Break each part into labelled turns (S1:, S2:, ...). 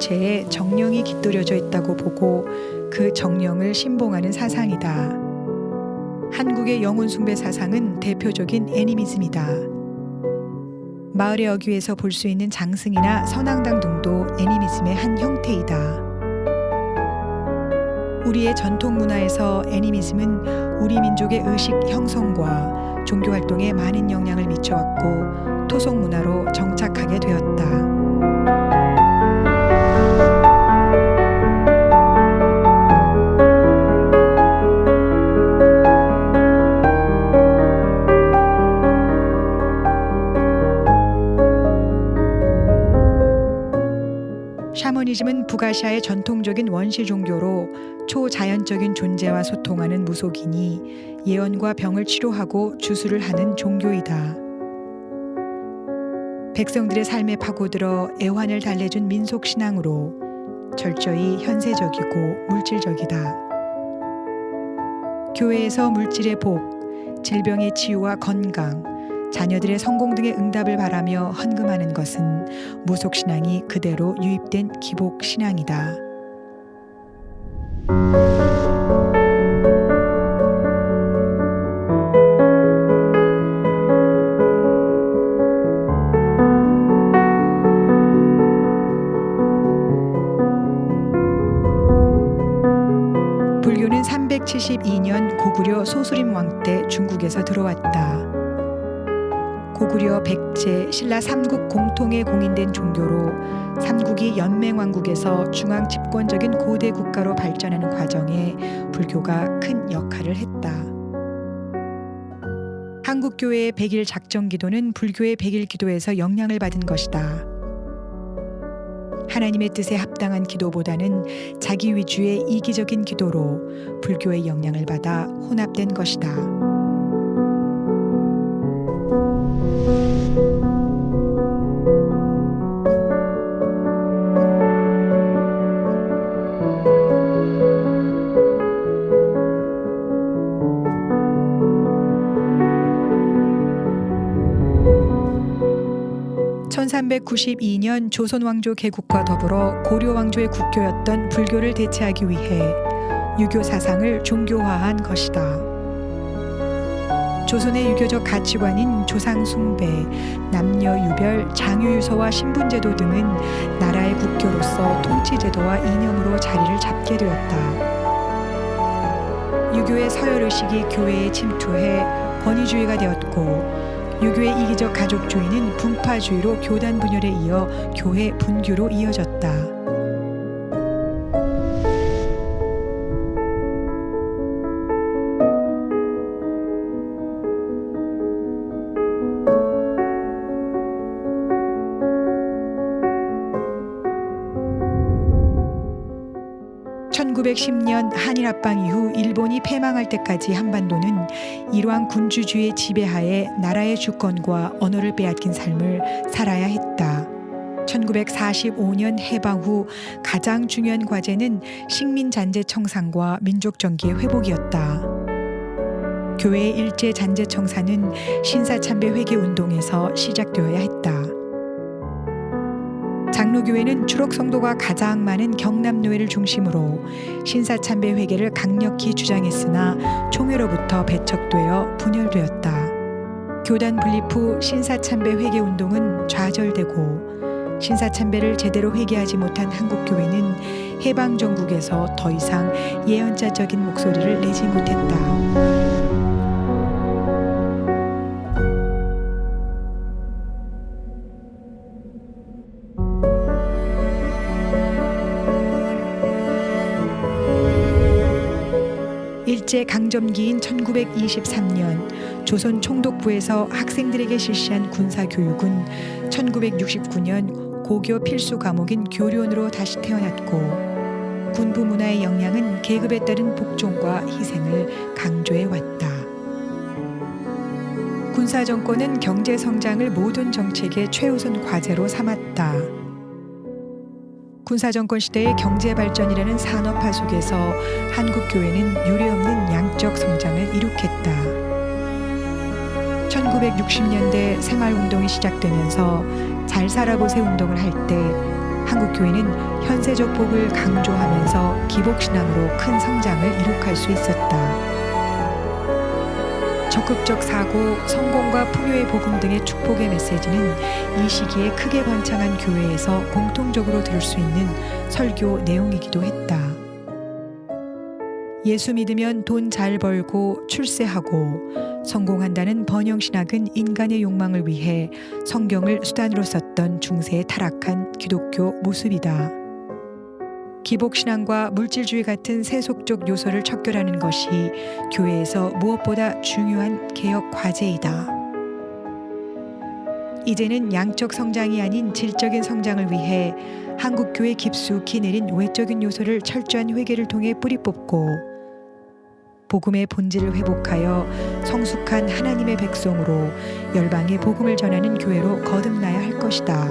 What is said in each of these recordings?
S1: 전체에 정령이 깃들여져 있다고 보고 그 정령을 신봉하는 사상이다. 한국의 영혼 숭배 사상은 대표적인 애니미즘이다. 마을의 어귀에서 볼 수 있는 장승이나 선앙당 등도 애니미즘의 한 형태이다. 우리의 전통 문화에서 애니미즘은 우리 민족의 의식 형성과 종교 활동에 많은 영향을 미쳐왔고 토속 문화로 정착하게 되었다. 샤머니즘은 북아시아의 전통적인 원시 종교로 초자연적인 존재와 소통하는 무속인이 예언과 병을 치료하고 주술을 하는 종교이다. 백성들의 삶에 파고들어 애환을 달래준 민속 신앙으로 철저히 현세적이고 물질적이다. 교회에서 물질의 복, 질병의 치유와 건강, 자녀들의 성공 등의 응답을 바라며 헌금하는 것은 무속신앙이 그대로 유입된 기복신앙이다. 불교는 372년 고구려 소수림 왕 때 중국에서 들어왔다. 고구려 백제 신라 삼국 공통에 공인된 종교로 삼국이 연맹왕국에서 중앙 집권적인 고대 국가로 발전하는 과정에 불교가 큰 역할을 했다. 한국교회의 백일 작정기도는 불교의 백일기도에서 영향을 받은 것이다. 하나님의 뜻에 합당한 기도보다는 자기 위주의 이기적인 기도로 불교의 영향을 받아 혼합된 것이다. (1392년) 조선왕조 개국과 더불어 고려왕조의 국교였던 불교를 대체하기 위해 유교 사상을 종교화한 것이다. 조선의 유교적 가치관인 조상숭배, 남녀유별, 장유유서와 신분제도 등은 나라의 국교로서 통치제도와 이념으로 자리를 잡게 되었다. 유교의 서열의식이 교회에 침투해 권위주의가 되었고 유교의 이기적 가족주의는 분파주의로 교단 분열에 이어 교회 분규로 이어졌다. (1910년) 한일합방 이후 일본이 패망할 때까지 한반도는 일왕 군주주의의 지배하에 나라의 주권과 언어를 빼앗긴 삶을 살아야 했다. 1945년 해방 후 가장 중요한 과제는 식민잔재 청산과 민족정기의 회복이었다. 교회의 일제 잔재 청산은 신사참배 회개 운동에서 시작되어야 했다. 장로교회는 추록 성도가 가장 많은 경남노예를 중심으로 신사참배 회개를 강력히 주장했으나 총회로부터 배척되어 분열되었다. 교단 분립 후 신사참배 회개 운동은 좌절되고 신사참배를 제대로 회개하지 못한 한국교회는 해방정국에서 더 이상 예언자적인 목소리를 내지 못했다. 일제 강점기인 1923년 조선 총독부에서 학생들에게 실시한 군사교육은 1969년 고교 필수 과목인 교련으로 다시 태어났고 군부 문화의 영향은 계급에 따른 복종과 희생을 강조해 왔다. 군사정권은 경제성장을 모든 정책의 최우선 과제로 삼았다. 군사정권 시대의 경제발전이라는 산업화 속에서 한국교회는 유례없는 양적 성장을 이룩했다. 1960년대 새마을운동이 시작되면서 잘 살아보세 운동을 할 때 한국교회는 현세적 복을 강조하면서 기복신앙으로 큰 성장을 이룩할 수 있었다. 적극적 사고, 성공과 풍요의 복음 등의 축복의 메시지는 이 시기에 크게 번창한 교회에서 공통적으로 들을 수 있는 설교 내용이기도 했다. 예수 믿으면 돈 잘 벌고 출세하고 성공한다는 번영신학은 인간의 욕망을 위해 성경을 수단으로 썼던 중세의 타락한 기독교 모습이다. 기복신앙과 물질주의 같은 세속적 요소를 척결하는 것이 교회에서 무엇보다 중요한 개혁 과제이다. 이제는 양적 성장이 아닌 질적인 성장을 위해 한국교회 깊숙이 내린 외적인 요소를 철저한 회개를 통해 뿌리 뽑고 복음의 본질을 회복하여 성숙한 하나님의 백성으로 열방에 복음을 전하는 교회로 거듭나야 할 것이다.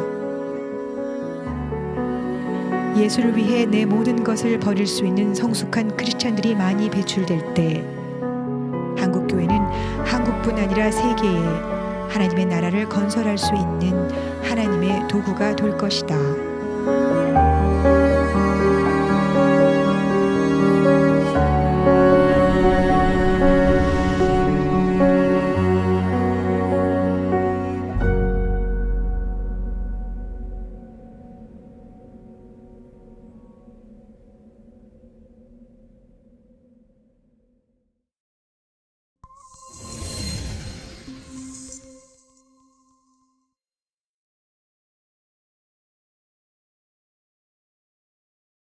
S1: 예수를 위해 내 모든 것을 버릴 수 있는 성숙한 크리스찬들이 많이 배출될 때 한국교회는 한국뿐 아니라 세계에 하나님의 나라를 건설할 수 있는 하나님의 도구가 될 것이다.